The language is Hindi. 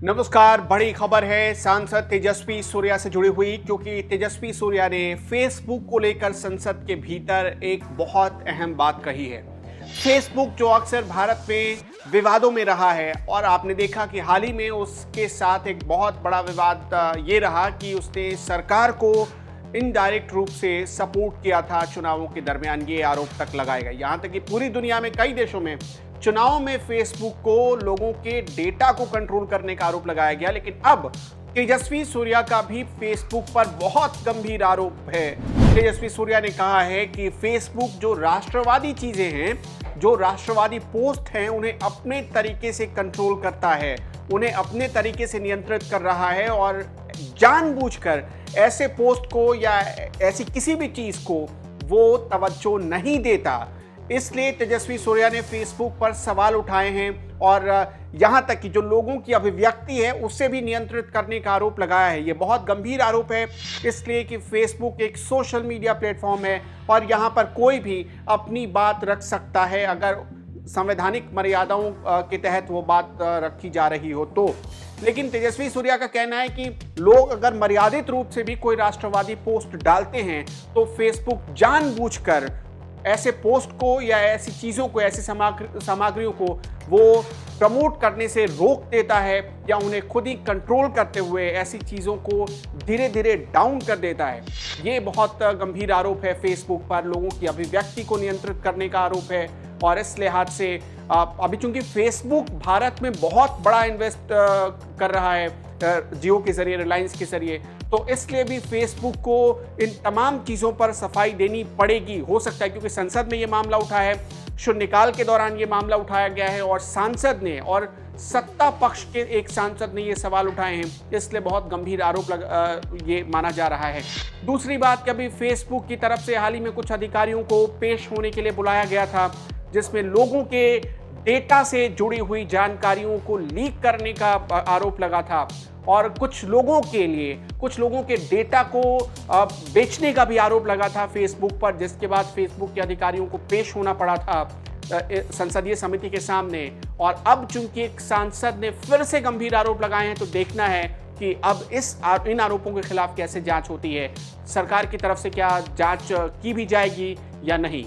नमस्कार। बड़ी खबर है सांसद तेजस्वी सूर्या से जुड़ी हुई, क्योंकि तेजस्वी सूर्या ने फेसबुक को लेकर संसद के भीतर एक बहुत अहम बात कही है। फेसबुक जो अक्सर भारत में विवादों में रहा है, और आपने देखा कि हाल ही में उसके साथ एक बहुत बड़ा विवाद ये रहा कि उसने सरकार को इनडायरेक्ट रूप से सपोर्ट किया था चुनावों के दरमियान। ये आरोप तक लगाया गया, यहाँ तक कि पूरी दुनिया में कई देशों में चुनाव में फेसबुक को लोगों के डेटा को कंट्रोल करने का आरोप लगाया गया। लेकिन अब तेजस्वी सूर्या का भी फेसबुक पर बहुत गंभीर आरोप है। तेजस्वी सूर्या ने कहा है कि फेसबुक जो राष्ट्रवादी चीजें हैं, जो राष्ट्रवादी पोस्ट हैं, उन्हें अपने तरीके से कंट्रोल करता है, उन्हें अपने तरीके से नियंत्रित कर रहा है और जानबूझकर ऐसे पोस्ट को या ऐसी किसी भी चीज को वो तवज्जो नहीं देता। इसलिए तेजस्वी सूर्या ने फेसबुक पर सवाल उठाए हैं और यहां तक कि जो लोगों की अभिव्यक्ति है उससे भी नियंत्रित करने का आरोप लगाया है। ये बहुत गंभीर आरोप है, इसलिए कि फेसबुक एक सोशल मीडिया प्लेटफॉर्म है और यहां पर कोई भी अपनी बात रख सकता है, अगर संवैधानिक मर्यादाओं के तहत वो बात रखी जा रही हो तो। लेकिन तेजस्वी सूर्या का कहना है कि लोग अगर मर्यादित रूप से भी कोई राष्ट्रवादी पोस्ट डालते हैं तो फेसबुक जानबूझकर ऐसे पोस्ट को या ऐसी चीज़ों को, ऐसी सामग्रियों को वो प्रमोट करने से रोक देता है या उन्हें खुद ही कंट्रोल करते हुए ऐसी चीज़ों को धीरे धीरे डाउन कर देता है। ये बहुत गंभीर आरोप है। फेसबुक पर लोगों की अभिव्यक्ति को नियंत्रित करने का आरोप है और इस लिहाज से अभी चूंकि फेसबुक भारत में बहुत बड़ा इन्वेस्ट कर रहा है जियो के जरिए, रिलायंस के जरिए, तो इसलिए भी फेसबुक को इन तमाम चीज़ों पर सफाई देनी पड़ेगी। हो सकता है क्योंकि संसद में ये मामला उठा है, शून्यकाल के दौरान ये मामला उठाया गया है और सांसद ने और सत्ता पक्ष के एक सांसद ने ये सवाल उठाए हैं, इसलिए बहुत गंभीर आरोप ये माना जा रहा है। दूसरी बात कि अभी फेसबुक की तरफ से हाल ही में कुछ अधिकारियों को पेश होने के लिए बुलाया गया था, जिसमें लोगों के डेटा से जुड़ी हुई जानकारियों को लीक करने का आरोप लगा था और कुछ लोगों के डेटा को बेचने का भी आरोप लगा था फेसबुक पर, जिसके बाद फेसबुक के अधिकारियों को पेश होना पड़ा था संसदीय समिति के सामने। और अब चूंकि एक सांसद ने फिर से गंभीर आरोप लगाए हैं तो देखना है कि अब इन आरोपों के खिलाफ कैसे जांच होती है, सरकार की तरफ से क्या जांच की भी जाएगी या नहीं।